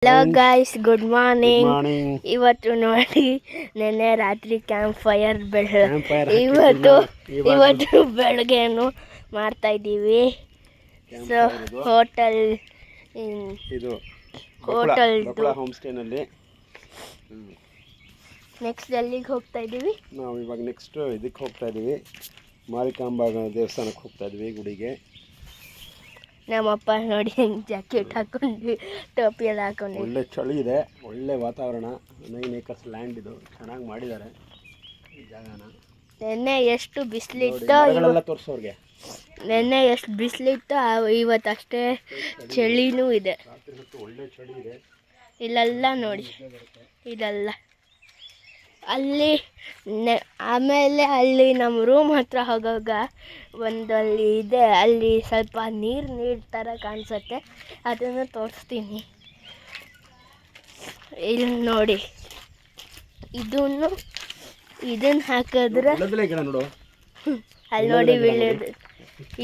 Hello guys, good morning. Morning. ಇವತ್ತು ನೋಡಿ, ನೆನ್ನೆ ರಾತ್ರಿ ಕ್ಯಾಂಪ್ ಫೈರ್ ಇವತ್ತು ಬೆಳಗ್ಗೆನು ಮಾಡ್ತಾ ಇದ್ದೀವಿ. ಸೊ ಹೋಟೆಲ್ದು ಹೋಮ್ ಸ್ಟೇನಲ್ಲಿ ನೆಕ್ಸ್ಟ್ ಎಲ್ಲಿಗೆ ಹೋಗ್ತಾ ಇದ್ದೀವಿ? ನಾವು ಇವಾಗ ನೆಕ್ಸ್ಟ್ ಇದಕ್ಕೆ ಹೋಗ್ತಾ ಇದ್ದೀವಿ, ಮಾರಿಕಾಂಬಾ ದೇವಸ್ಥಾನಕ್ಕೆ ಹೋಗ್ತಾ ಇದ್ವಿ, ಗುಡಿಗೆ. ನಮ್ಮಪ್ಪ ನೋಡಿ ಜಾಕೆಟ್ ಹಾಕೊಂಡು ಟೋಪಿ ಎಲ್ಲ ಹಾಕೊಂಡು. ಒಳ್ಳೆ ಚಳಿ ಇದೆ, ಒಳ್ಳೆ ವಾತಾವರಣ. 9 acres ಲ್ಯಾಂಡ್ ಇದು, ಚೆನ್ನಾಗಿ ಮಾಡಿದ್ದಾರೆ ಈ ಜಾಗನ. ನೆನ್ನೆ ಎಷ್ಟು ಬಿಸಿಲಿತ್ತು, ತೋರಿಸೋರ್ಗೆ ನೆನ್ನೆ ಎಷ್ಟು ಬಿಸಿಲಿತ್ತು, ಇವತ್ತು ಅಷ್ಟೇ ಚಳಿನೂ ಇದೆ. ಒಳ್ಳೆ ಚಳಿ ಇದೆ. ಇಲ್ಲೆಲ್ಲ ನೋಡಿ, ಇದೆಲ್ಲ ಅಲ್ಲಿ ಆಮೇಲೆ ಅಲ್ಲಿ ನಮ್ಮ ರೂಮ್ ಹತ್ರ ಹೋಗುವಾಗ ಒಂದಲ್ಲಿ ಇದೆ, ಅಲ್ಲಿ ಸ್ವಲ್ಪ ನೀರು ಥರ ಕಾಣಿಸುತ್ತೆ, ಅದನ್ನು ತೋರಿಸ್ತೀನಿ. ಇಲ್ಲಿ ನೋಡಿ, ಇದನ್ನು ಹಾಕಿದ್ರೆ ಅಲ್ಲಿ ನೋಡಿ ಬೀಳೋದು.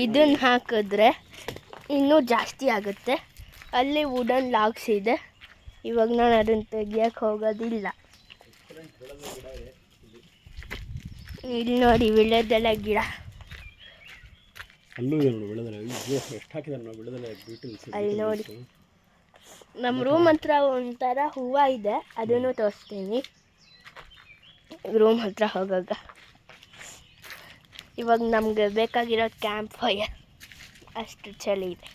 ಇದನ್ನು ಹಾಕಿದ್ರೆ ಇನ್ನೂ ಜಾಸ್ತಿ ಆಗುತ್ತೆ. ಅಲ್ಲಿ ವುಡನ್ ಲಾಗ್ಸ್ ಇದೆ, ಇವಾಗ ನಾನು ಅದನ್ನು ತೆಗಿಯೋಕ್ಕೆ ಹೋಗೋದಿಲ್ಲ. ಇಲ್ಲಿ ನೋಡಿ ವಿಳ್ಯದೆಲೆ ಗಿಡ, ಅಲ್ಲಿ ನೋಡಿ ನಮ್ಮ ರೂಮ್ ಹತ್ರ ಒಂಥರ ಹೂವು ಇದೆ, ಅದನ್ನು ತೋರಿಸ್ತೀನಿ ರೂಮ್ ಹತ್ರ ಹೋಗಾಗ. ಇವಾಗ ನಮ್ಗೆ ಬೇಕಾಗಿರೋ ಕ್ಯಾಂಪ್ ಫೈರ್, ಅಷ್ಟು ಚಳಿ ಇದೆ.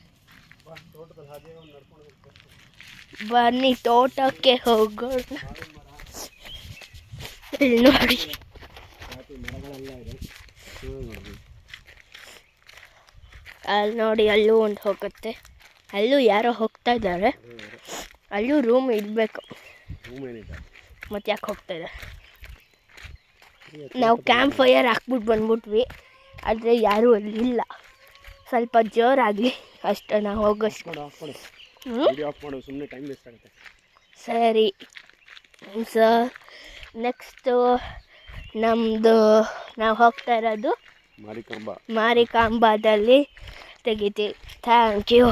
ಬನ್ನಿ ತೋಟಕ್ಕೆ ಹೋಗೋಣ. ಇಲ್ಲಿ ನೋಡಿ, ಅಲ್ಲಿ ನೋಡಿ, ಅಲ್ಲೂ ಒಂದು ಹೋಗುತ್ತೆ, ಅಲ್ಲೂ ಯಾರೋ ಹೋಗ್ತಾ ಇದ್ದಾರೆ. ಅಲ್ಲೂ ರೂಮ್ ಇಡಬೇಕು, ಮತ್ತೆ ಯಾಕೆ ಹೋಗ್ತಾ ಇದ್ದಾರೆ? ನಾವು ಕ್ಯಾಂಪ್ ಫೈರ್ ಹಾಕ್ಬಿಟ್ಟು ಬಂದ್ಬಿಟ್ವಿ, ಆದರೆ ಯಾರೂ ಅಲ್ಲಿಲ್ಲ. ಸ್ವಲ್ಪ ಜೋರಾಗಲಿ ಅಷ್ಟು, ನಾವು ಹೋಗೋಷ್ಟು. ಸರಿ. ಸೊ ನೆಕ್ಸ್ಟು ನಮ್ಮದು ನಾವು ಹೋಗ್ತಾ ಇರೋದು ಮಾರಿಕಾಂಬಾದಲ್ಲಿ ತೆಗಿತೀವಿ. Thank you.